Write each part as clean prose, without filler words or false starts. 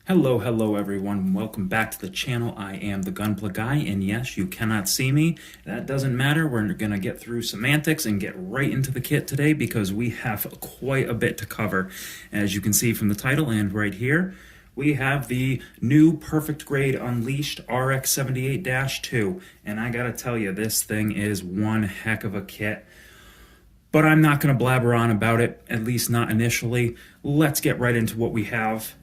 Hello everyone. Welcome back to the channel. I am the Gunpla guy, and yes, you cannot see me. That doesn't matter. We're gonna get through semantics and get right into the kit today because we have quite a bit to cover. As you can see from the title and right here, we have the new Perfect Grade Unleashed RX-78-2, and I gotta tell you, this thing is one heck of a kit. But I'm not gonna blabber on about it, at least not initially. Let's get right into what we have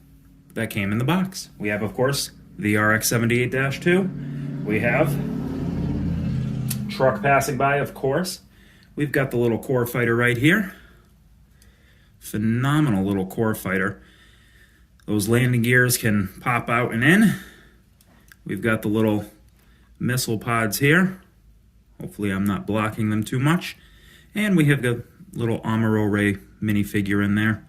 that came in the box. We have, of course, the RX-78-2. We have truck passing by, of course. We've got the little core fighter right here. Phenomenal little core fighter. Those landing gears can pop out and in. We've got the little missile pods here. Hopefully I'm not blocking them too much. And we have the little Amuro Ray minifigure in there.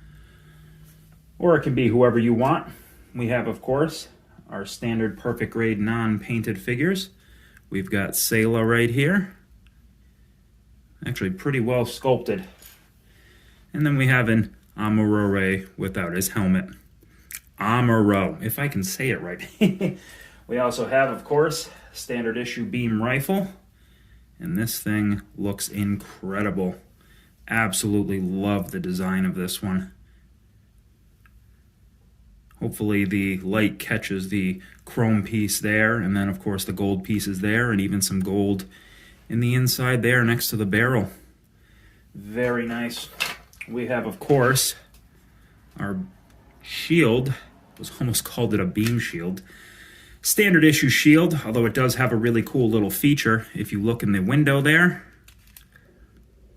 Or it can be whoever you want. We have, of course, our standard perfect grade non-painted figures. We've got Sayla right here. Actually pretty well sculpted. And then we have an Amuro Ray without his helmet. Amuro, if I can say it right. We also have, of course, standard issue beam rifle. And this thing looks incredible. Absolutely love the design of this one. Hopefully the light catches the chrome piece there, and then of course the gold piece is there, and even some gold in the inside there next to the barrel. Very nice. We have, of course, our shield. I was almost called it a beam shield. Standard issue shield, although it does have a really cool little feature. If you look in the window there,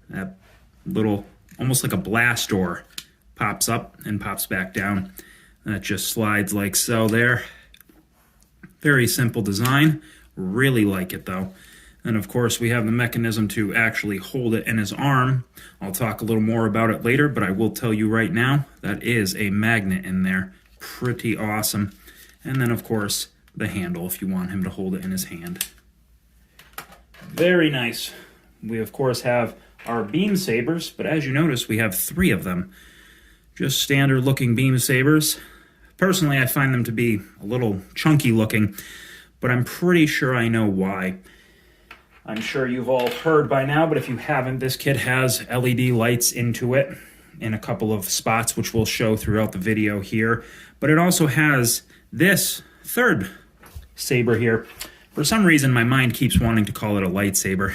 that little, almost like a blast door, pops up and pops back down. That just slides like so there. Very simple design. Really like it though. And of course we have the mechanism to actually hold it in his arm. I'll talk a little more about it later, but I will tell you right now, that is a magnet in there. Pretty awesome. And then of course the handle if you want him to hold it in his hand. Very nice. We of course have our beam sabers, but as you notice we have 3 of them. Just standard looking beam sabers. Personally, I find them to be a little chunky looking, but I'm pretty sure I know why. I'm sure you've all heard by now, but if you haven't, this kit has LED lights into it in a couple of spots, which we'll show throughout the video here. But it also has this third saber here. For some reason, my mind keeps wanting to call it a lightsaber.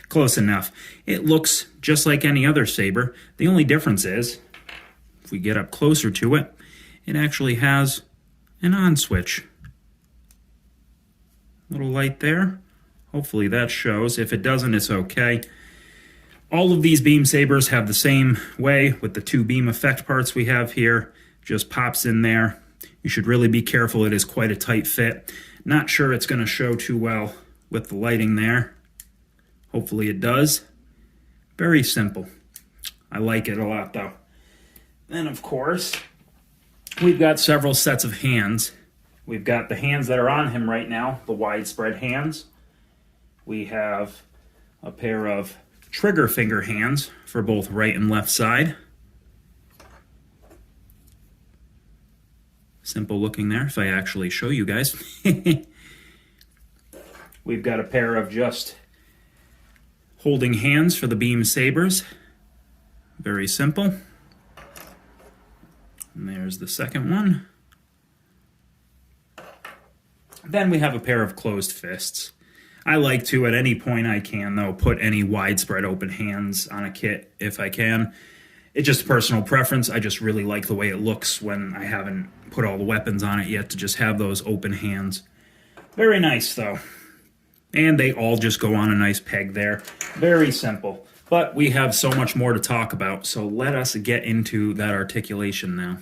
Close enough. It looks just like any other saber. The only difference is, if we get up closer to it, it actually has an on switch. Little light there. Hopefully that shows. If it doesn't, it's okay. All of these beam sabers have the same way with the 2 beam effect parts we have here. Just pops in there. You should really be careful. It is quite a tight fit. Not sure it's going to show too well with the lighting there. Hopefully it does. Very simple. I like it a lot though. Then of course, we've got several sets of hands. We've got the hands that are on him right now, the widespread hands. We have a pair of trigger finger hands for both right and left side. Simple looking there, if I actually show you guys. We've got a pair of just holding hands for the beam sabers. Very simple. And there's the second one. Then we have a pair of closed fists. I like to, at any point I can, though, put any widespread open hands on a kit if I can. It's just a personal preference. I just really like the way it looks when I haven't put all the weapons on it yet, to just have those open hands. Very nice, though. And they all just go on a nice peg there. Very simple. But we have so much more to talk about, so let us get into that articulation now.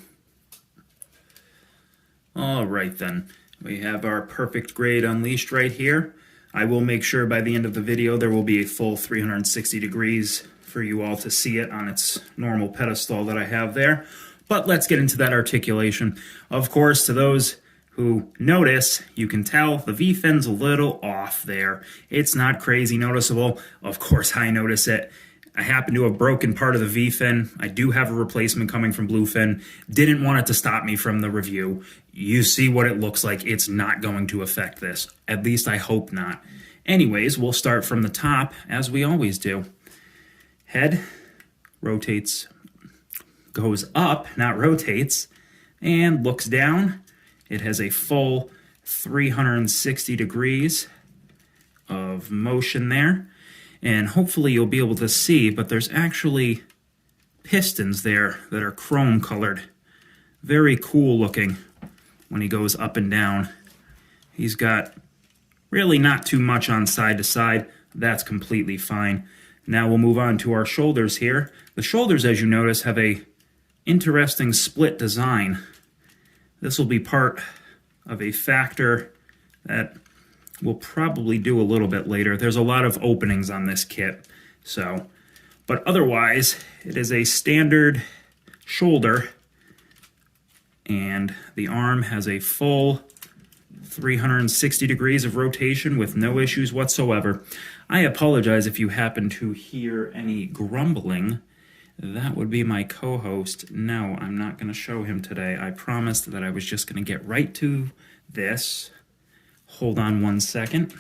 All right then, we have our Perfect Grade Unleashed right here. I will make sure by the end of the video there will be a full 360 degrees for you all to see it on its normal pedestal that I have there. But let's get into that articulation. Of course, to those who notice, you can tell the V-fin's a little off there. It's not crazy noticeable. Of course, I notice it. I happen to have broken part of the V-fin. I do have a replacement coming from Bluefin. Didn't want it to stop me from the review. You see what it looks like. It's not going to affect this. At least I hope not. Anyways, we'll start from the top, as we always do. Head rotates, goes up, not rotates, and looks down. It has a full 360 degrees of motion there. And hopefully you'll be able to see, but there's actually pistons there that are chrome colored. Very cool looking when he goes up and down. He's got really not too much on side to side. That's completely fine. Now we'll move on to our shoulders here. The shoulders, as you notice, have a interesting split design. This will be part of a factor that we'll probably do a little bit later. There's a lot of openings on this kit, but otherwise it is a standard shoulder, and the arm has a full 360 degrees of rotation with no issues whatsoever. I apologize if you happen to hear any grumbling. That would be my co-host. No, I'm not going to show him today. I promised that I was just going to get right to this. Hold on one second.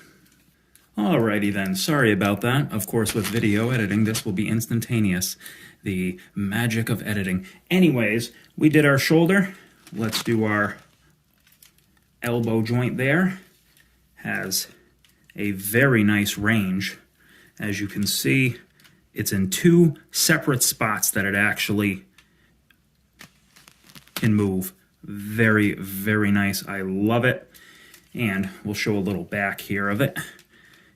Alrighty then, sorry about that. Of course, with video editing, this will be instantaneous. The magic of editing. Anyways, we did our shoulder. Let's do our elbow joint there. Has a very nice range. As you can see, it's in two separate spots that it actually can move. Very, very nice. I love it. And we'll show a little back here of it.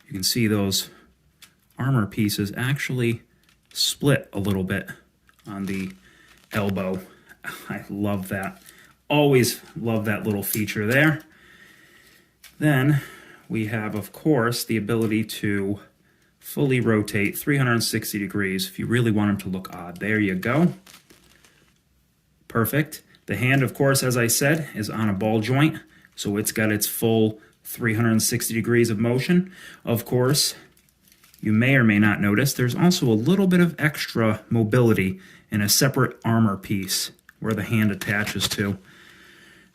You can see those armor pieces actually split a little bit on the elbow. I love that. Always love that little feature there. Then we have, of course, the ability to fully rotate 360 degrees if you really want them to look odd. There you go. Perfect. The hand, of course, as I said, is on a ball joint. So it's got its full 360 degrees of motion. Of course, you may or may not notice there's also a little bit of extra mobility in a separate armor piece where the hand attaches to.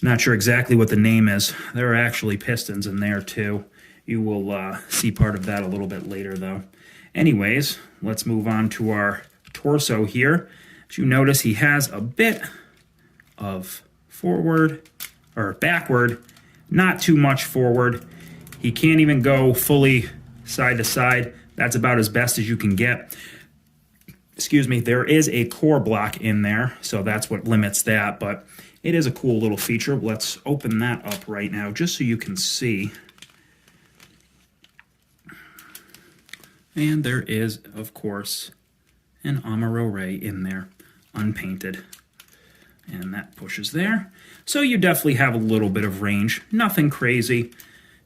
Not sure exactly what the name is. There are actually pistons in there too. You will see part of that a little bit later though. Anyways, let's move on to our torso here. As you notice, he has a bit of forward or backward. Not too much forward. He can't even go fully side to side. That's about as best as you can get. Excuse me, there is a core block in there, so that's what limits that, but it is a cool little feature. Let's open that up right now just so you can see. And there is, of course, an Amuro Ray in there, unpainted. And that pushes there. So you definitely have a little bit of range. Nothing crazy.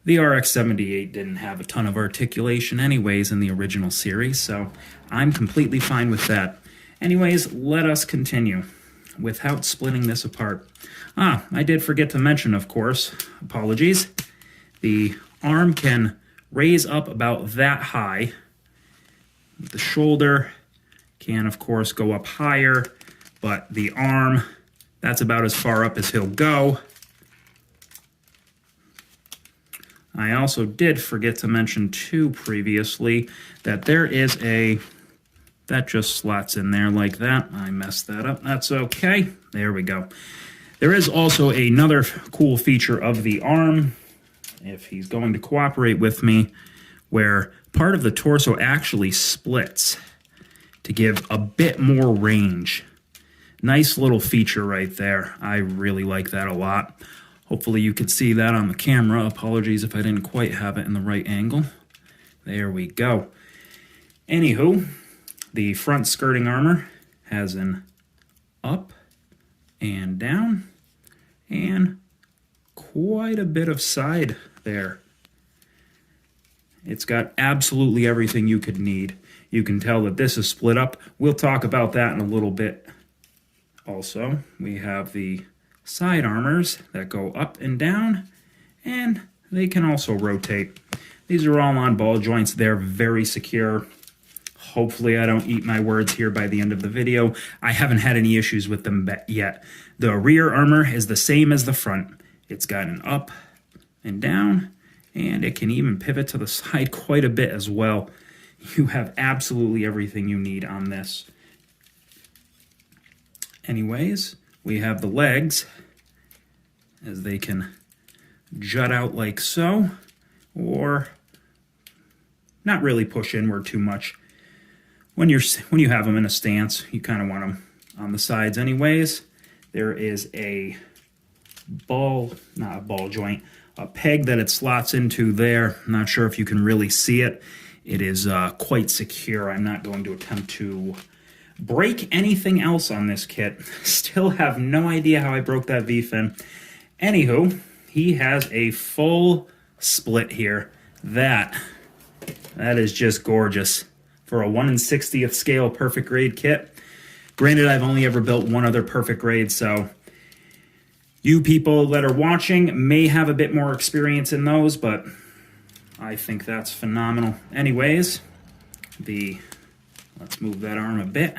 The RX-78 didn't have a ton of articulation anyways in the original series, so I'm completely fine with that. Anyways, let us continue without splitting this apart. I did forget to mention, of course, apologies, the arm can raise up about that high. The shoulder can, of course, go up higher, but the arm, that's about as far up as he'll go. I also did forget to mention, too, previously, that there is that just slots in there like that. I messed that up. That's okay. There we go. There is also another cool feature of the arm, if he's going to cooperate with me, where part of the torso actually splits to give a bit more range. Nice little feature right there. I really like that a lot. Hopefully you could see that on the camera. Apologies if I didn't quite have it in the right angle. There we go. Anywho, the front skirting armor has an up and down and quite a bit of side there. It's got absolutely everything you could need. You can tell that this is split up. We'll talk about that in a little bit. Also, we have the side armors that go up and down, and they can also rotate. These are all on ball joints. They're very secure. Hopefully I don't eat my words here by the end of the video. I haven't had any issues with them yet. The rear armor is the same as the front. It's got an up and down, and it can even pivot to the side quite a bit as well. You have absolutely everything you need on this. Anyways, we have the legs, as they can jut out like so, or not really push inward too much. When you have them in a stance, you kind of want them on the sides anyways. There is a not a ball joint, a peg that it slots into there. I'm not sure if you can really see it. It is quite secure. I'm not going to attempt to break anything else on this kit. Still have no idea how I broke that V-fin. Anywho, he has a full split here. That is just gorgeous for a 1/60th scale perfect grade kit. Granted, I've only ever built one other perfect grade, so you people that are watching may have a bit more experience in those, but I think that's phenomenal. Anyways, let's move that arm a bit.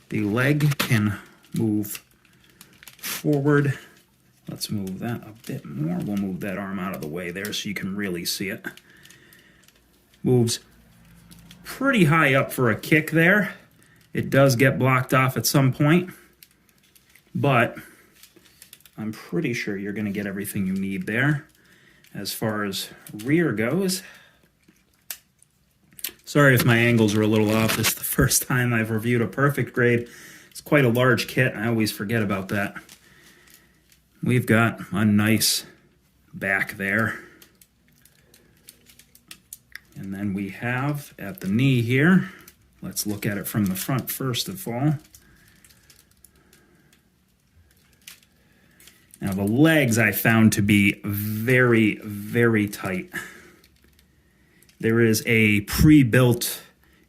The leg can move forward. Let's move that a bit more. We'll move that arm out of the way there so you can really see it. Moves pretty high up for a kick there. It does get blocked off at some point, but I'm pretty sure you're going to get everything you need there. As far as rear goes, sorry if my angles are a little off. This is the first time I've reviewed a perfect grade. It's quite a large kit. I always forget about that. We've got a nice back there. And then we have at the knee here, let's look at it from the front first of all. Now the legs I found to be very, very tight. There is a pre-built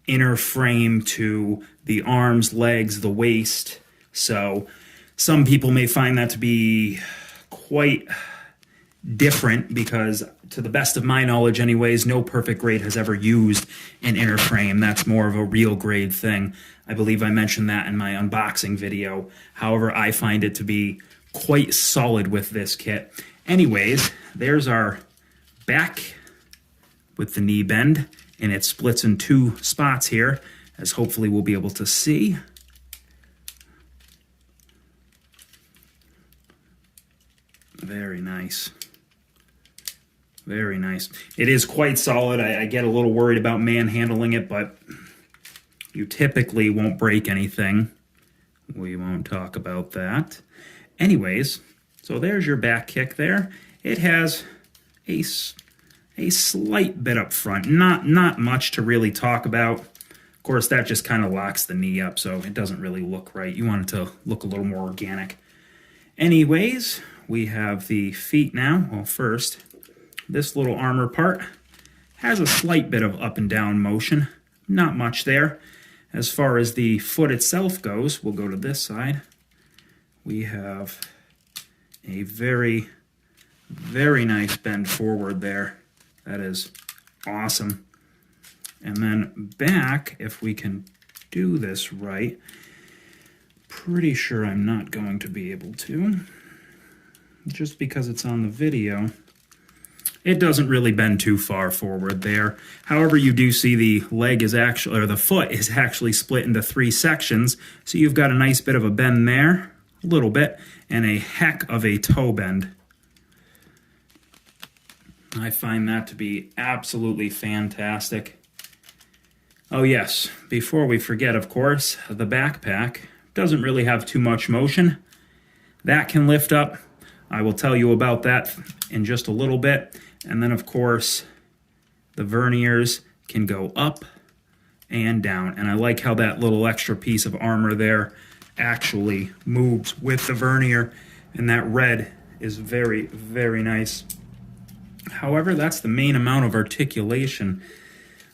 inner frame to the arms, legs, the waist. So some people may find that to be quite different because, to the best of my knowledge anyways, no perfect grade has ever used an inner frame. That's more of a real grade thing. I believe I mentioned that in my unboxing video. However, I find it to be quite solid with this kit. Anyways, there's our back with the knee bend, and it splits in two spots here, as hopefully we'll be able to see. Very nice. Very nice. It is quite solid. I get a little worried about manhandling it, but you typically won't break anything. We won't talk about that. Anyways, so there's your back kick there. It has a slight bit up front. Not much to really talk about. Of course, that just kind of locks the knee up, so it doesn't really look right. You want it to look a little more organic. Anyways, we have the feet now. Well, first, this little armor part has a slight bit of up and down motion. Not much there. As far as the foot itself goes, we'll go to this side. We have a very, very nice bend forward there. That is awesome. And then back, if we can do this right, pretty sure I'm not going to be able to, just because it's on the video. It doesn't really bend too far forward there. However, you do see the leg is actually, or the foot is actually split into three sections. So you've got a nice bit of a bend there, a little bit, and a heck of a toe bend. I find that to be absolutely fantastic. Oh yes, before we forget, of course, the backpack doesn't really have too much motion. That can lift up. I will tell you about that in just a little bit. And then, of course, the verniers can go up and down. And I like how that little extra piece of armor there actually moves with the vernier. And that red is very, very nice. However, that's the main amount of articulation.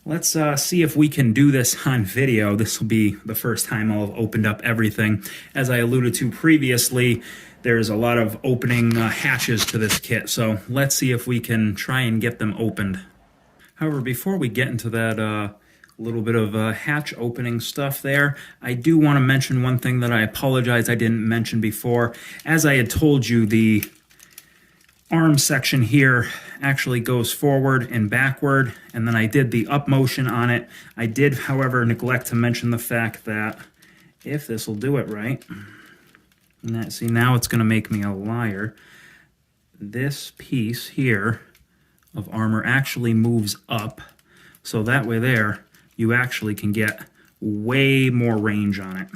Let's see if we can do this on video. This will be the first time I'll have opened up everything. As I alluded to previously, there's a lot of opening hatches to this kit, so let's see if we can try and get them opened. However, before we get into that A little bit of hatch opening stuff there. I do want to mention one thing that I apologize I didn't mention before. As I had told you, the arm section here actually goes forward and backward, and then I did the up motion on it. I did, however, neglect to mention the fact that if this will do it right, see, now it's going to make me a liar. This piece here of armor actually moves up, so that way there you actually can get way more range on it.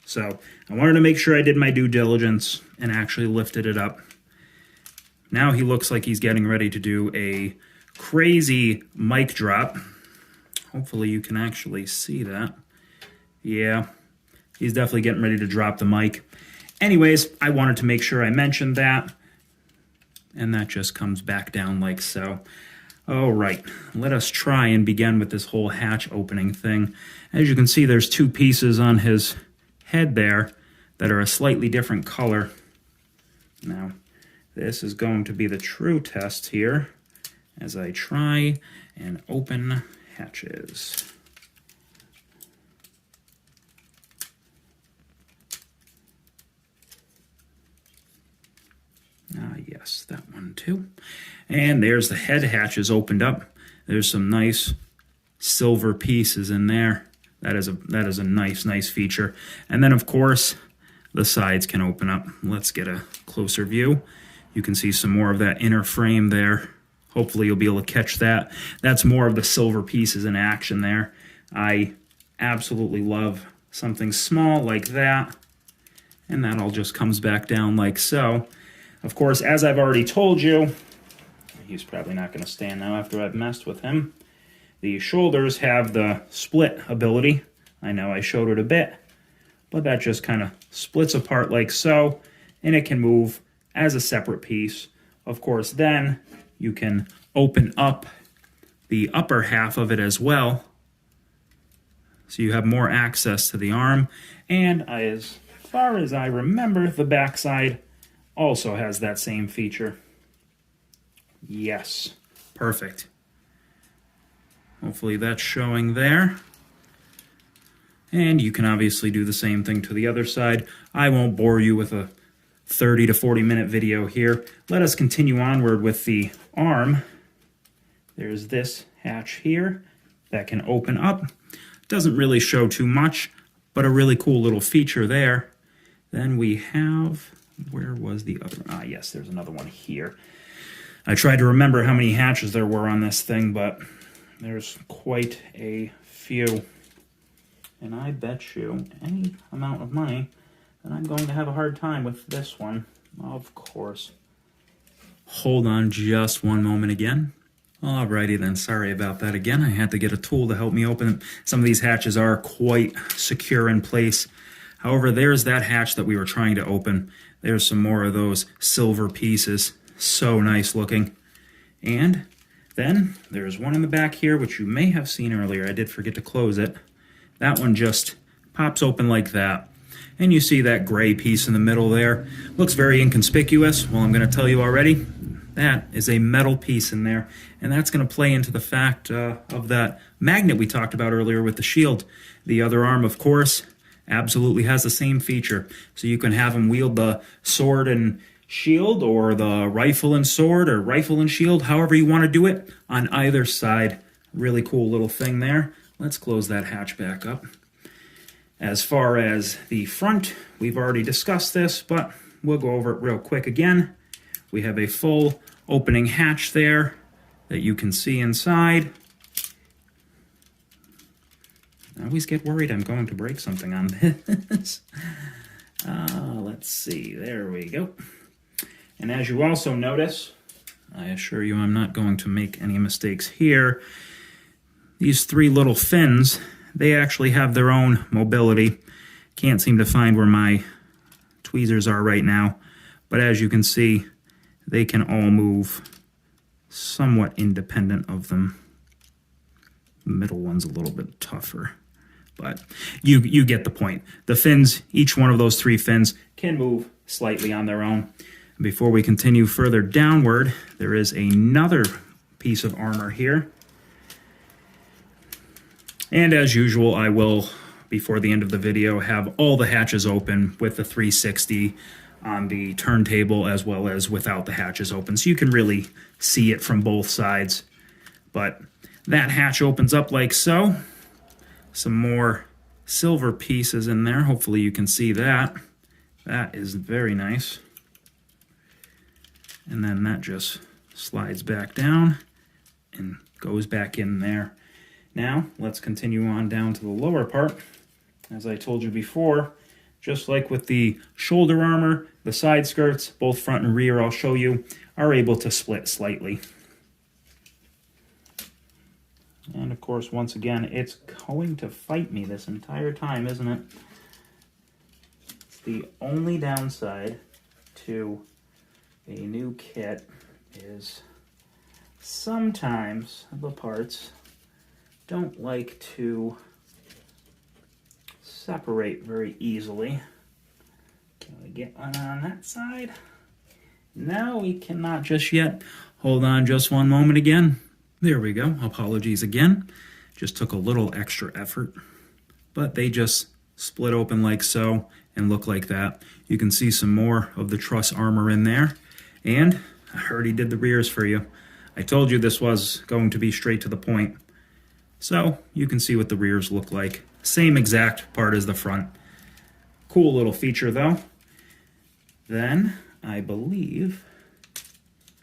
So I wanted to make sure I did my due diligence and actually lifted it up. Now he looks like he's getting ready to do a crazy mic drop. Hopefully you can actually see that. Yeah, he's definitely getting ready to drop the mic. Anyways, I wanted to make sure I mentioned that. And that just comes back down like so. All right, let us try and begin with this whole hatch opening thing. As you can see, there's two pieces on his head there that are a slightly different color. Now, this is going to be the true test here as I try and open hatches. Yes, that one too. And there's the head hatches opened up. There's some nice silver pieces in there. That is a nice feature. And then of course the sides can open up. Let's get a closer view. You can see some more of that inner frame there. Hopefully you'll be able to catch that. That's more of the silver pieces in action there. I absolutely love something small like that. And that all just comes back down like so. Of course, as I've already told you, he's probably not going to stand now after I've messed with him. The shoulders have the split ability. I know I showed it a bit, but that just kind of splits apart like so, and it can move as a separate piece. Of course, then you can open up the upper half of it as well, so you have more access to the arm. And as far as I remember, the backside also has that same feature. Yes, perfect. Hopefully that's showing there. And you can obviously do the same thing to the other side. I won't bore you with a 30 to 40 minute video here. Let us continue onward with the arm. There's this hatch here that can open up. Doesn't really show too much, but a really cool little feature there. Then we have, where was the other? Ah, yes, there's another one here. I tried to remember how many hatches there were on this thing, but there's quite a few. And I bet you any amount of money that I'm going to have a hard time with this one, of course. Hold on just one moment again. Alrighty then, sorry about that again. I had to get a tool to help me open it. Some of these hatches are quite secure in place. However, there's that hatch that we were trying to open. There's some more of those silver pieces. So nice looking. And then there's one in the back here, which you may have seen earlier. I did forget to close it. That one just pops open like that. And you see that gray piece in the middle there. Looks very inconspicuous. Well, I'm going to tell you already, that is a metal piece in there. And that's going to play into the fact of that magnet we talked about earlier with the shield. The other arm, of course, absolutely has the same feature. So you can have him wield the sword and shield, or the rifle and sword, or rifle and shield, however you want to do it, on either side. Really cool little thing there. Let's close that hatch back up. As far as the front, we've already discussed this, but we'll go over it real quick again. We have a full opening hatch there that you can see inside. I always get worried I'm going to break something on this. Let's see, there we go. And as you also notice, I assure you I'm not going to make any mistakes here. These three little fins, they actually have their own mobility. Can't seem to find where my tweezers are right now, but as you can see, they can all move somewhat independent of them. The middle one's a little bit tougher, but you get the point. The fins, each one of those three fins, can move slightly on their own. Before we continue further downward, there is another piece of armor here. And as usual, I will, before the end of the video, have all the hatches open with the 360 on the turntable as well as without the hatches open, so you can really see it from both sides. But that hatch opens up like so. Some more silver pieces in there. Hopefully you can see that. That is very nice. And then that just slides back down and goes back in there. Now, let's continue on down to the lower part. As I told you before, just like with the shoulder armor, the side skirts, both front and rear, I'll show you, are able to split slightly. And of course, once again, it's going to fight me this entire time, isn't it? It's the only downside to a new kit is sometimes the parts don't like to separate very easily. Can we get one on that side? No, we cannot just yet. Hold on just one moment again. There we go. Apologies again. Just took a little extra effort. But they just split open like so and look like that. You can see some more of the truss armor in there. And I already did the rears for you. I told you this was going to be straight to the point. So you can see what the rears look like. Same exact part as the front. Cool little feature though. Then I believe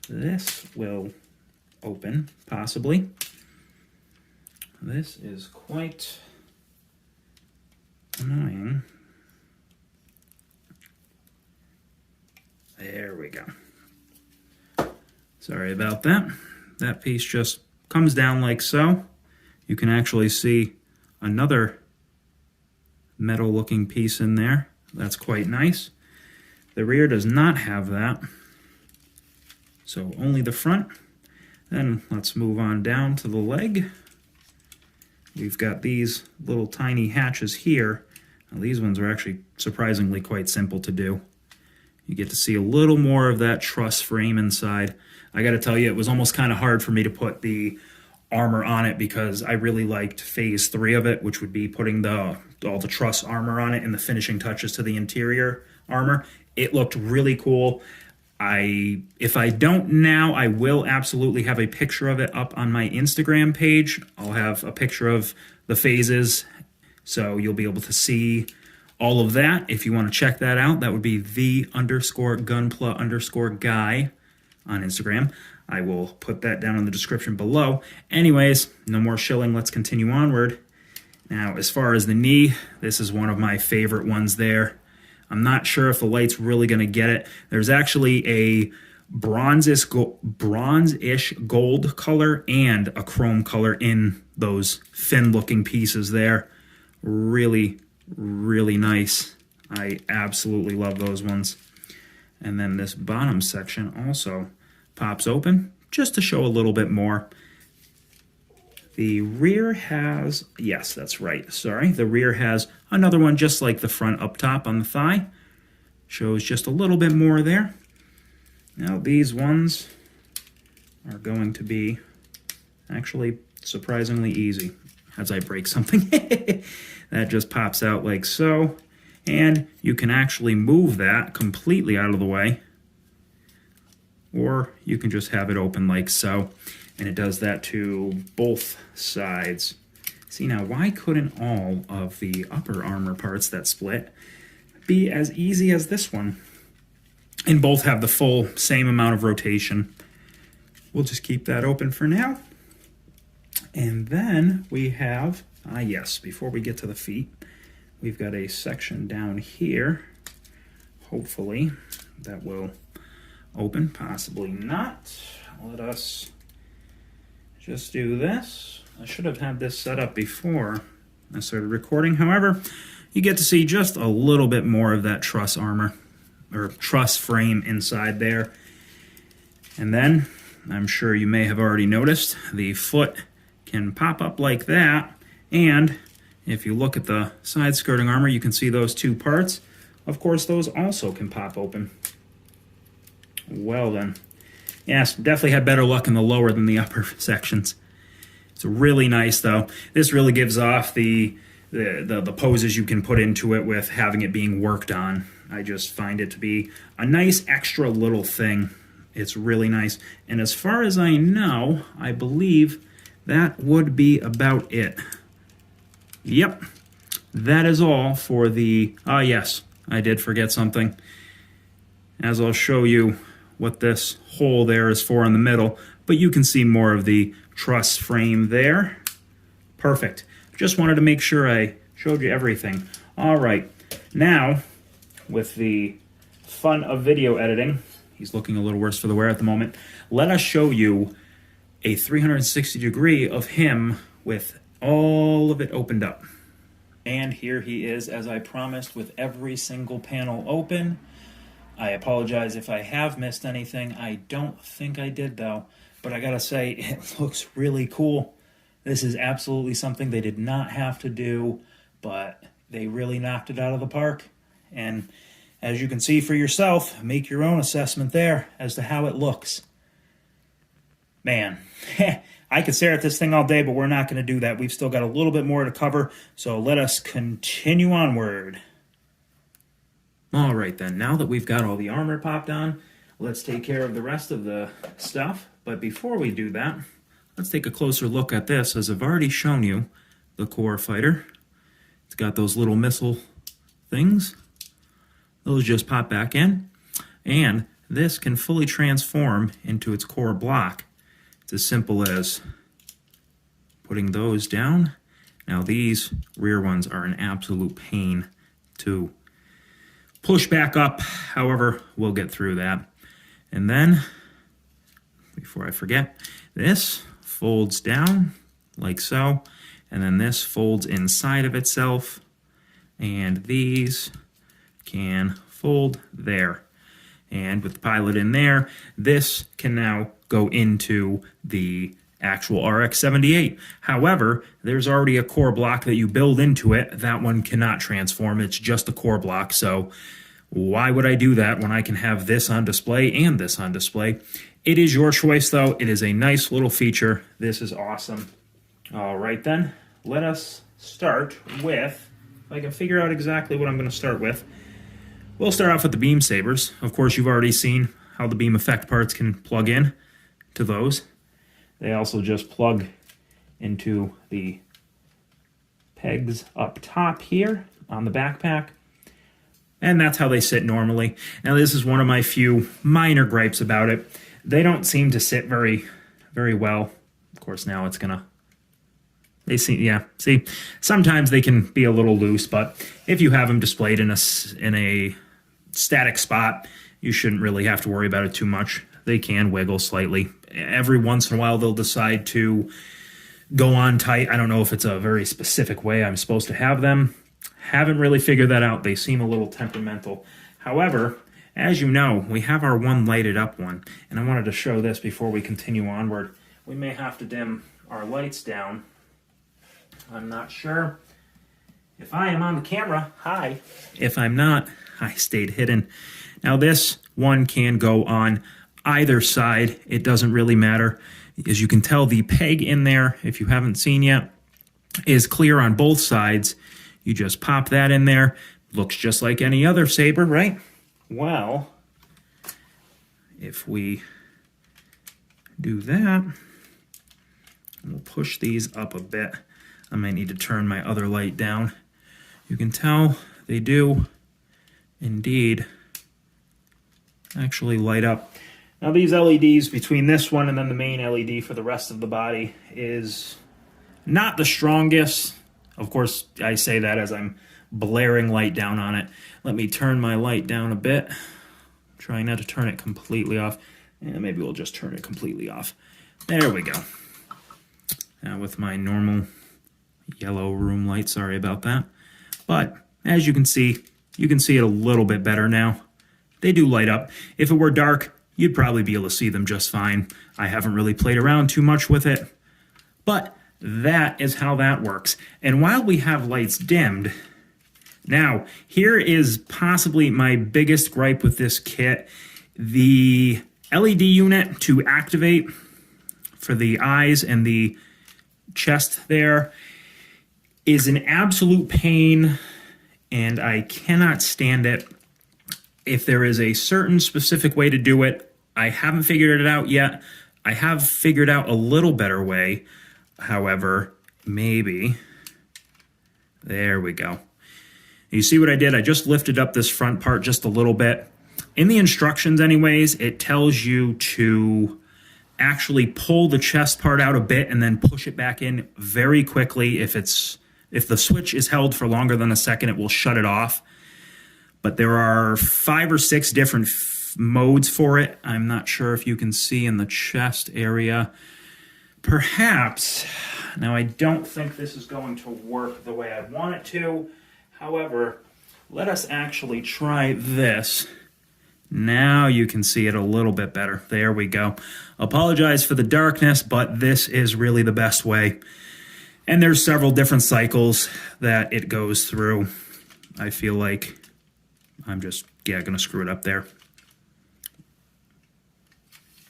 this will open, possibly. This is quite annoying. There we go. Sorry about that. That piece just comes down like so. You can actually see another metal looking piece in there. That's quite nice. The rear does not have that. So only the front. Then let's move on down to the leg. We've got these little tiny hatches here. Now, these ones are actually surprisingly quite simple to do. You get to see a little more of that truss frame inside. I gotta tell you, it was almost kind of hard for me to put the armor on it because I really liked phase 3 of it, which would be putting all the truss armor on it and the finishing touches to the interior armor. It looked really cool. If I don't now, I will absolutely have a picture of it up on my Instagram page. I'll have a picture of the phases, so you'll be able to see all of that. If you want to check that out, that would be the_Gunpla_guy on Instagram. I will put that down in the description below. Anyways, no more shilling. Let's continue onward. Now, as far as the knee, this is one of my favorite ones there. I'm not sure if the light's really going to get it. There's actually a bronze-ish gold color and a chrome color in those fin-looking pieces there. Really, really nice. I absolutely love those ones. And then this bottom section also pops open just to show a little bit more. The rear has, yes, that's right, sorry. The rear has another one just like the front up top on the thigh. Shows just a little bit more there. Now these ones are going to be actually surprisingly easy as I break something. That just pops out like so. And you can actually move that completely out of the way. Or you can just have it open like so. And it does that to both sides. See, now why couldn't all of the upper armor parts that split be as easy as this one? And both have the full same amount of rotation. We'll just keep that open for now. And then we have, yes, before we get to the feet, we've got a section down here. Hopefully that will open, possibly not. Let us just do this. I should have had this set up before I started recording. However, you get to see just a little bit more of that truss armor, or truss frame inside there. And then, I'm sure you may have already noticed, the foot can pop up like that. And if you look at the side skirting armor, you can see those two parts. Of course, those also can pop open. Well then. Yes, definitely had better luck in the lower than the upper sections. It's really nice though. This really gives off the poses you can put into it with having it being worked on. I just find it to be a nice extra little thing. It's really nice. And as far as I know, I believe that would be about it. Yep, that is all for the... yes, I did forget something. As I'll show you what this hole there is for in the middle, but you can see more of the truss frame there. Perfect. Just wanted to make sure I showed you everything. All right, now with the fun of video editing, he's looking a little worse for the wear at the moment, let us show you a 360 degree of him with all of it opened up. And here he is, as I promised, with every single panel open. I apologize if I have missed anything. I don't think I did though, but I gotta say, it looks really cool. This is absolutely something they did not have to do, but they really knocked it out of the park. And as you can see for yourself, make your own assessment there as to how it looks. Man, I could stare at this thing all day, but we're not going to do that. We've still got a little bit more to cover, so let us continue onward. All right then, now that we've got all the armor popped on, let's take care of the rest of the stuff. But before we do that, let's take a closer look at this. As I've already shown you, the core fighter. It's got those little missile things. Those just pop back in. And this can fully transform into its core block. It's as simple as putting those down. Now these rear ones are an absolute pain to push back up. However, we'll get through that. And then, before I forget, this folds down like so. And then this folds inside of itself. And these can fold there. And with the pilot in there, this can now go into the actual RX-78. However, there's already a core block that you build into it. That one cannot transform. It's just a core block. So why would I do that when I can have this on display and this on display? It is your choice, though. It is a nice little feature. This is awesome. All right, then. Let us start with, if I can figure out exactly what I'm going to start with, we'll start off with the beam sabers. Of course, you've already seen how the beam effect parts can plug in to those. They also just plug into the pegs up top here on the backpack. And that's how they sit normally. Now, this is one of my few minor gripes about it. They don't seem to sit very well. Of course, now it's gonna... see, sometimes they can be a little loose, but if you have them displayed in a static spot, you shouldn't really have to worry about it too much. They can wiggle slightly. Every once in a while, they'll decide to go on tight. I don't know if it's a very specific way I'm supposed to have them. Haven't really figured that out. They seem a little temperamental. However, as you know, we have our one lighted up one, and I wanted to show this before we continue onward. We may have to dim our lights down. I'm not sure if I am on the camera. Hi. If I'm not, I stayed hidden. Now this one can go on either side. It doesn't really matter. As you can tell, the peg in there, if you haven't seen yet, is clear on both sides. You just pop that in there. Looks just like any other saber, right? Well, if we do that, we'll push these up a bit. I might need to turn my other light down. You can tell they do indeed actually light up. Now these LEDs between this one and then the main LED for the rest of the body is not the strongest. Of course, I say that as I'm blaring light down on it. Let me turn my light down a bit. Trying not to turn it completely off. And maybe we'll just turn it completely off. There we go. Now with my normal yellow room light, sorry about that. But as you can see it a little bit better now. They do light up. If it were dark, you'd probably be able to see them just fine. I haven't really played around too much with it. But that is how that works. And while we have lights dimmed, now here is possibly my biggest gripe with this kit. The LED unit to activate for the eyes and the chest there is an absolute pain, and I cannot stand it. If there is a certain specific way to do it, I haven't figured it out yet. I have figured out a little better way. However, maybe. There we go. You see what I did? I just lifted up this front part just a little bit. In the instructions anyways, it tells you to actually pull the chest part out a bit and then push it back in very quickly. If the switch is held for longer than a second, it will shut it off. But there are 5 or 6 different modes for it. I'm not sure if you can see in the chest area. Perhaps. Now, I don't think this is going to work the way I want it to. However, let us actually try this. Now you can see it a little bit better. There we go. Apologize for the darkness, but this is really the best way. And there's several different cycles that it goes through. I feel like I'm just, going to screw it up there.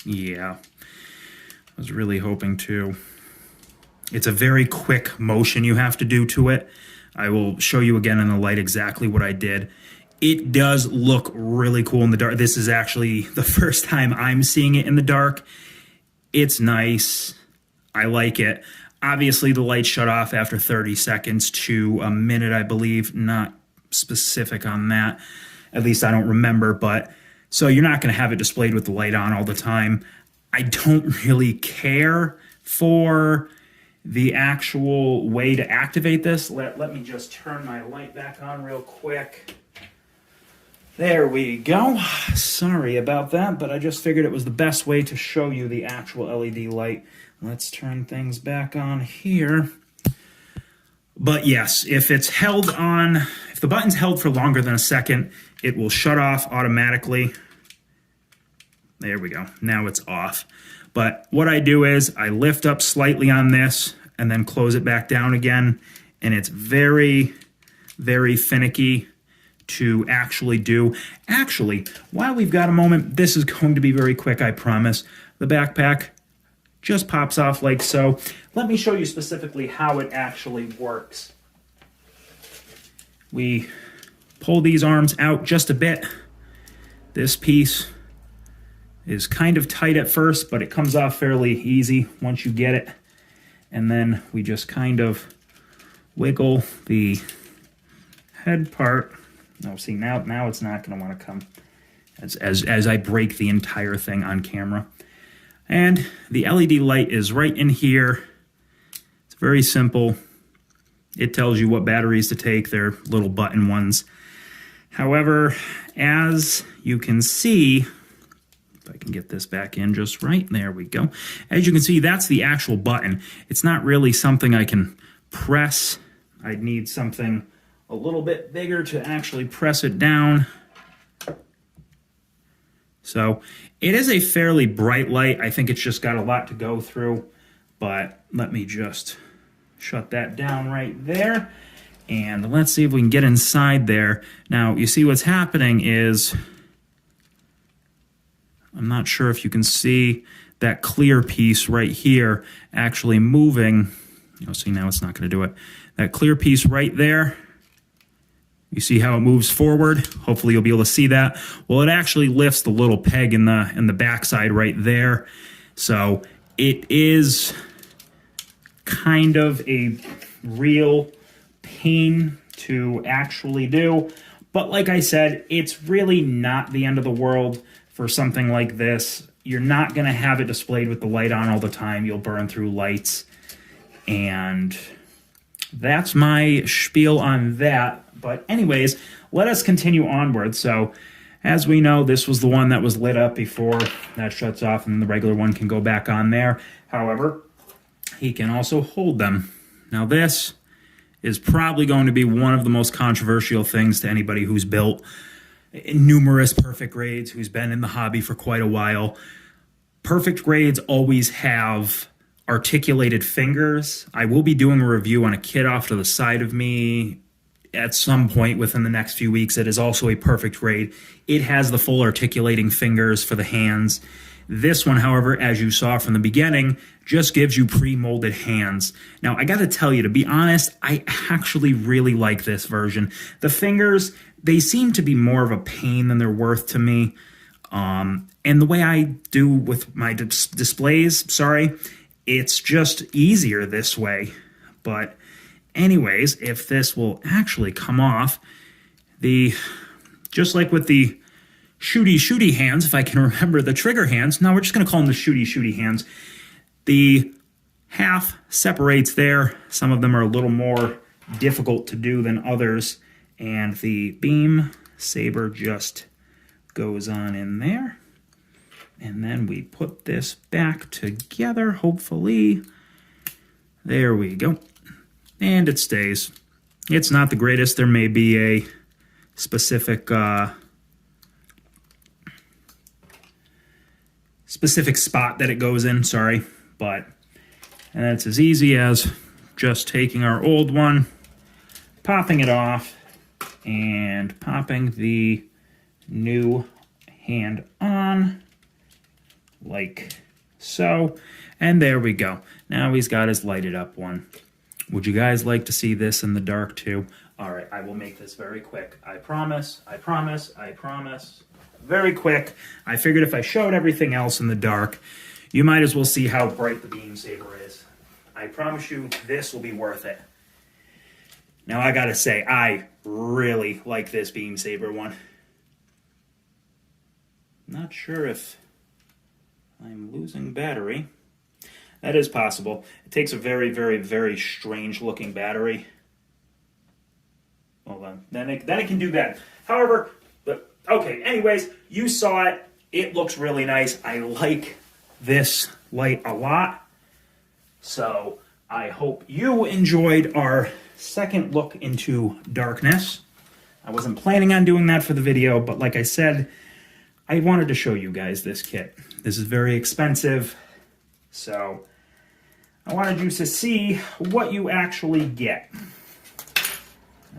Yeah. I was really hoping to. It's a very quick motion you have to do to it. I will show you again in the light exactly what I did. It does look really cool in the dark. This is actually the first time I'm seeing it in the dark. It's nice. I like it. Obviously, the light shut off after 30 seconds to a minute, I believe. Not specific on that. At least I don't remember. But so you're not going to have it displayed with the light on all the time. I don't really care for the actual way to activate this. Let me just turn my light back on real quick. There we go. Sorry about that, but I just figured it was the best way to show you the actual LED light. Let's turn things back on here. But yes, if the button's held for longer than a second, it will shut off automatically. There we go. Now it's off. But what I do is I lift up slightly on this and then close it back down again. And it's very, very finicky to actually do. Actually, while we've got a moment, this is going to be very quick, I promise. The backpack just pops off like so. Let me show you specifically how it actually works. We pull these arms out just a bit. This piece is kind of tight at first, but it comes off fairly easy once you get it. And then we just kind of wiggle the head part. No, see, now it's not going to want to come as I break the entire thing on camera. And the LED light is right in here. It's very simple. It tells you what batteries to take. They're little button ones. However, as you can see, if I can get this back in just right, there we go. As you can see, that's the actual button. It's not really something I can press. I'd need something a little bit bigger to actually press it down. So it is a fairly bright light. I think it's just got a lot to go through, but let me just shut that down right there. And let's see if we can get inside there. Now, you see what's happening is, I'm not sure if you can see that clear piece right here actually moving. You'll see now it's not going to do it. That clear piece right there, you see how it moves forward? Hopefully you'll be able to see that. Well, it actually lifts the little peg in the backside right there. So it is kind of a real pain to actually do. But like I said, it's really not the end of the world for something like this. You're not going to have it displayed with the light on all the time. You'll burn through lights. And that's my spiel on that. But anyways, let us continue onward. So as we know, this was the one that was lit up before that shuts off, and the regular one can go back on there. However, he can also hold them. Now this is probably going to be one of the most controversial things to anybody who's built numerous perfect grades, who's been in the hobby for quite a while. Perfect grades always have articulated fingers. I will be doing a review on a kit off to the side of me at some point within the next few weeks. It is also a perfect grade. It has the full articulating fingers for the hands. This one, however, as you saw from the beginning, just gives you pre-molded hands. Now, I gotta tell you, to be honest, I actually really like this version. The fingers, they seem to be more of a pain than they're worth to me. And the way I do with my displays, sorry, it's just easier this way. But anyways, if this will actually come off, just like with the shooty hands, if I can remember the trigger hands. Now we're just going to call them the shooty hands. The half separates there. Some of them are a little more difficult to do than others. And the beam saber just goes on in there. And then we put this back together, hopefully. There we go. And it stays. It's not the greatest. There may be a specific spot that it goes in, sorry, but and that's as easy as just taking our old one, popping it off, and popping the new hand on, like so, and there we go. Now he's got his lighted up one. Would you guys like to see this in the dark too? All right, I will make this very quick. I promise, I promise, I promise. Very quick. I figured if I showed everything else in the dark, you might as well see how bright the beam saber is. I promise you this will be worth it. Now I gotta say, I really like this beam saber one. Not sure if I'm losing battery. That is possible. It takes a very, very, very strange looking battery. Hold on. Then it can do that. However, okay, anyways, you saw it. It looks really nice. I like this light a lot. So I hope you enjoyed our second look into darkness. I wasn't planning on doing that for the video, but like I said, I wanted to show you guys this kit. This is very expensive, so I wanted you to see what you actually get.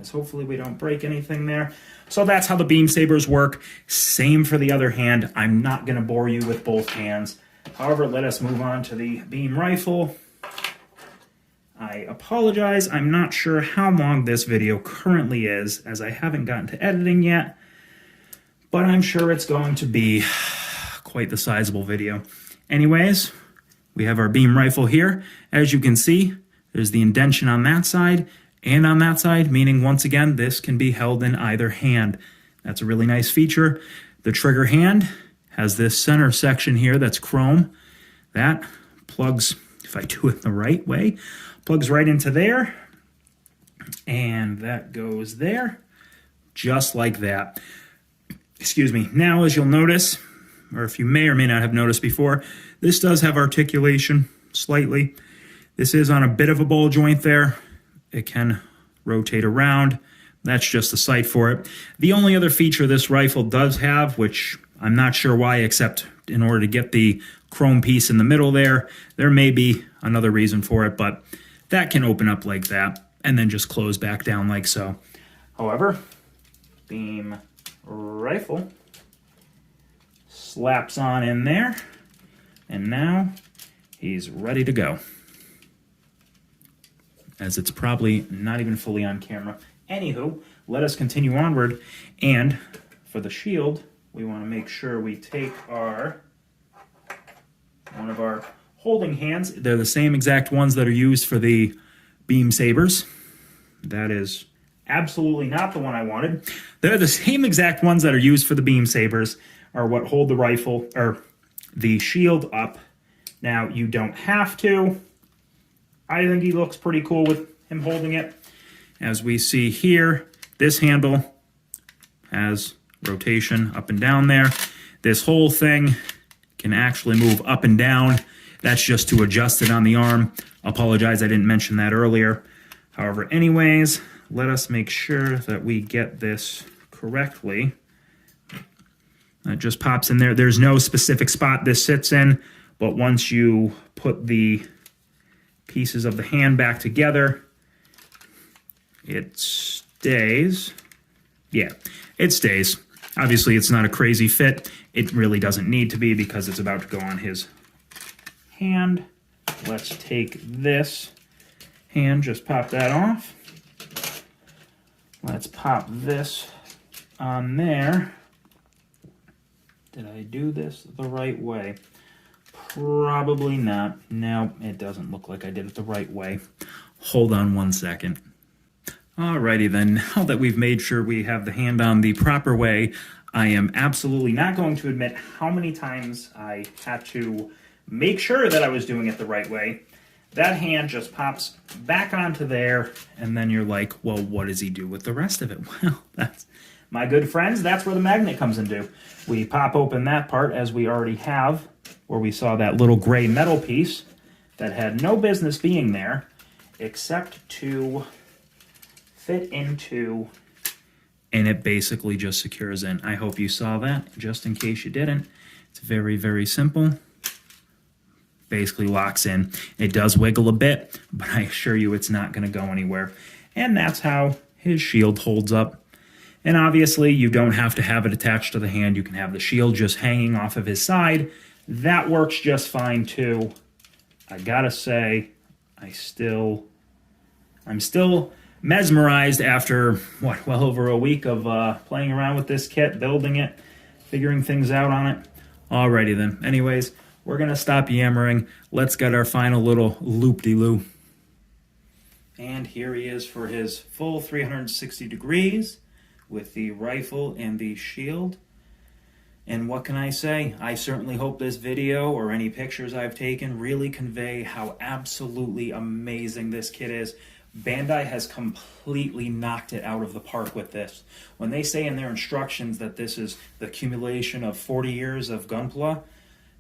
As hopefully we don't break anything there. So that's how the beam sabers work. Same for the other hand. I'm not going to bore you with both hands. However, let us move on to the beam rifle. I apologize. I'm not sure how long this video currently is, as I haven't gotten to editing yet. But I'm sure it's going to be quite the sizable video. Anyways, we have our beam rifle here. As you can see, there's the indentation on that side and on that side, meaning once again, this can be held in either hand. That's a really nice feature. The trigger hand has this center section here that's chrome. That plugs, if I do it the right way, plugs right into there. And that goes there, just like that. Excuse me. Now, as you'll notice, or if you may or may not have noticed before, this does have articulation slightly. This is on a bit of a ball joint there. It can rotate around. That's just the sight for it. The only other feature this rifle does have, which I'm not sure why, except in order to get the chrome piece in the middle there, there may be another reason for it, but that can open up like that and then just close back down like so. However, beam rifle slaps on in there, and now he's ready to go. As it's probably not even fully on camera. Anywho, let us continue onward, and for the shield, we want to make sure we take one of our holding hands. They're the same exact ones that are used for the beam sabers. That is absolutely not the one I wanted. They're the same exact ones that are used for the beam sabers, are what hold the rifle, or the shield up. Now, you don't have to. I think he looks pretty cool with him holding it. As we see here, this handle has rotation up and down there. This whole thing can actually move up and down. That's just to adjust it on the arm. Apologize, I didn't mention that earlier. However, anyways, let us make sure that we get this correctly. It just pops in there. There's no specific spot this sits in, but once you put the pieces of the hand back together, it stays. Yeah, it stays. Obviously, it's not a crazy fit. It really doesn't need to be because it's about to go on his hand. Let's take this hand, just pop that off. Let's pop this on there. Did I do this the right way? Probably not. No, it doesn't look like I did it the right way. Hold on one second. Alrighty then, now that we've made sure we have the hand on the proper way, I am absolutely not going to admit how many times I had to make sure that I was doing it the right way. That hand just pops back onto there, and then you're like, well, what does he do with the rest of it? Well, that's, my good friends, that's where the magnet comes into. We pop open that part, as we already have, where we saw that little gray metal piece that had no business being there, except to fit into, and it basically just secures in. I hope you saw that, just in case you didn't. It's very, very simple. Basically locks in. It does wiggle a bit, but I assure you it's not going to go anywhere. And that's how his shield holds up. And obviously you don't have to have it attached to the hand. You can have the shield just hanging off of his side. That works just fine too. I gotta say, I'm still mesmerized after, what, well over a week of playing around with this kit, building it, figuring things out on it. Alrighty then. Anyways, we're going to stop yammering. Let's get our final little loop-de-loo. And here he is for his full 360 degrees with the rifle and the shield. And what can I say? I certainly hope this video or any pictures I've taken really convey how absolutely amazing this kit is. Bandai has completely knocked it out of the park with this. When they say in their instructions that this is the accumulation of 40 years of Gunpla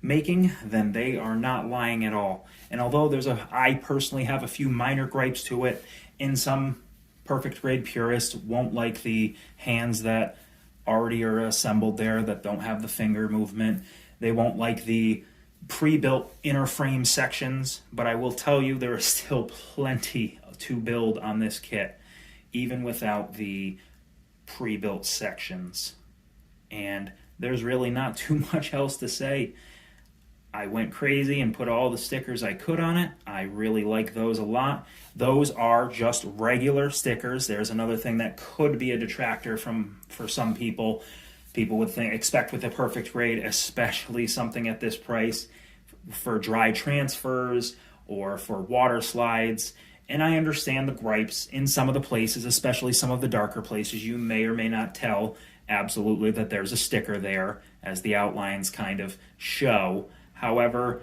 making, then they are not lying at all. And although I personally have a few minor gripes to it, in some perfect grade purists won't like the hands that already are assembled there that don't have the finger movement. They won't like the pre-built inner frame sections, but I will tell you there is still plenty to build on this kit, even without the pre-built sections. And there's really not too much else to say. I went crazy and put all the stickers I could on it. I really like those a lot. Those are just regular stickers. There's another thing that could be a detractor for some people. People would expect with a perfect grade, especially something at this price, for dry transfers or for water slides. And I understand the gripes in some of the places, especially some of the darker places. You may or may not tell absolutely that there's a sticker there, as the outlines kind of show. However,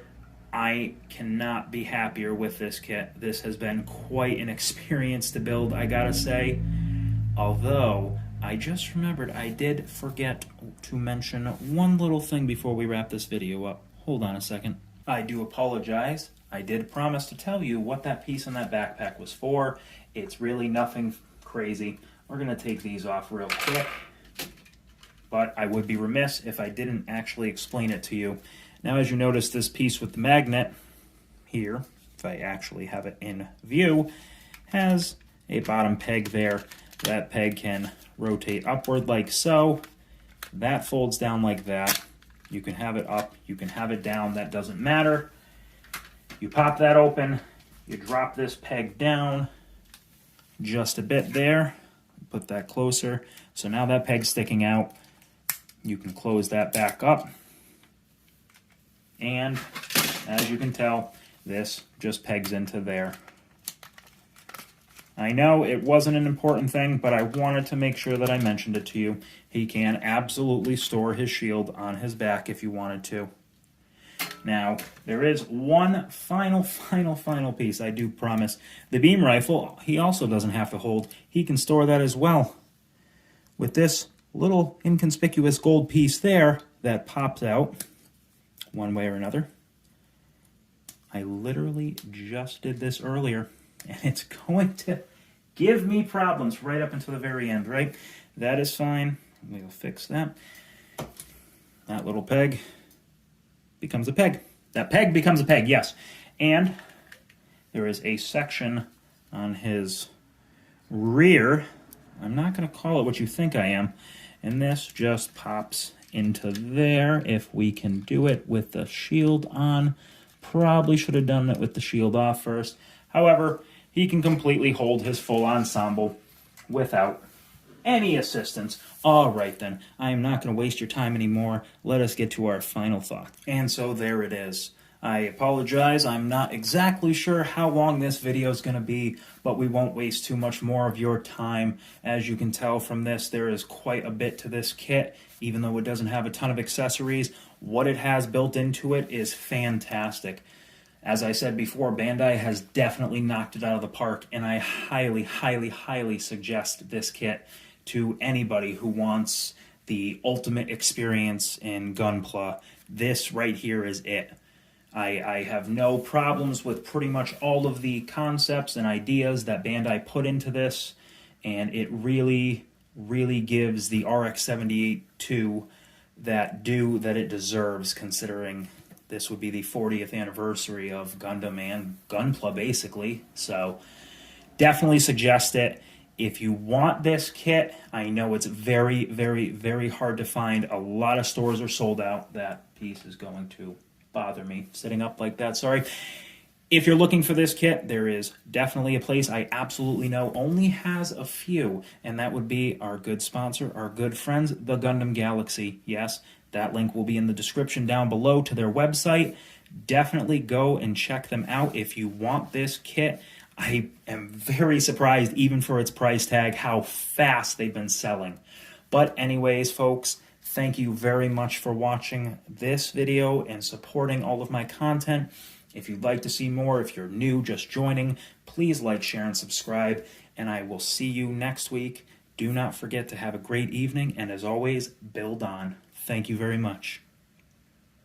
I cannot be happier with this kit. This has been quite an experience to build, I gotta say. Although, I just remembered I did forget to mention one little thing before we wrap this video up. Hold on a second. I do apologize. I did promise to tell you what that piece in that backpack was for. It's really nothing crazy. We're gonna take these off real quick. But I would be remiss if I didn't actually explain it to you. Now, as you notice, this piece with the magnet here, if I actually have it in view, has a bottom peg there. That peg can rotate upward like so. That folds down like that. You can have it up, you can have it down, that doesn't matter. You pop that open, you drop this peg down just a bit there. Put that closer. So now that peg's sticking out. You can close that back up. And as you can tell, this just pegs into there. I know it wasn't an important thing, but I wanted to make sure that I mentioned it to you. He can absolutely store his shield on his back if you wanted to. Now, there is one final piece, I do promise. The beam rifle, he also doesn't have to hold. He can store that as well. With this little inconspicuous gold piece there that pops out one way or another. I literally just did this earlier, and it's going to give me problems right up until the very end, right? That is fine. We'll fix that. That little peg becomes a peg. That peg becomes a peg, yes. And there is a section on his rear. I'm not going to call it what you think I am. And this just pops into there if we can do it with the shield on. Probably should have done it with the shield off first. However, he can completely hold his full ensemble without any assistance. All right then, I am not going to waste your time anymore. Let us get to our final thought. And so there it is. I apologize, I'm not exactly sure how long this video is going to be, but we won't waste too much more of your time. As you can tell from this, there is quite a bit to this kit, even though it doesn't have a ton of accessories. What it has built into it is fantastic. As I said before, Bandai has definitely knocked it out of the park, and I highly, highly, highly suggest this kit to anybody who wants the ultimate experience in Gunpla. This right here is it. I have no problems with pretty much all of the concepts and ideas that Bandai put into this, and it really, really gives the RX-78-2 that due that it deserves, considering this would be the 40th anniversary of Gundam and Gunpla, basically. So definitely suggest it. If you want this kit, I know it's very, very, very hard to find. A lot of stores are sold out. That piece is going to bother me sitting up like that, sorry. If you're looking for this kit, there is definitely a place I absolutely know only has a few, and that would be our good sponsor, our good friends, the Gundam Galaxy. Yes, that link will be in the description down below to their website. Definitely go and check them out if you want this kit. I am very surprised, even for its price tag, how fast they've been selling. But anyways, folks, thank you very much for watching this video and supporting all of my content. If you'd like to see more, if you're new, just joining, please like, share, and subscribe. And I will see you next week. Do not forget to have a great evening, and as always, build on. Thank you very much.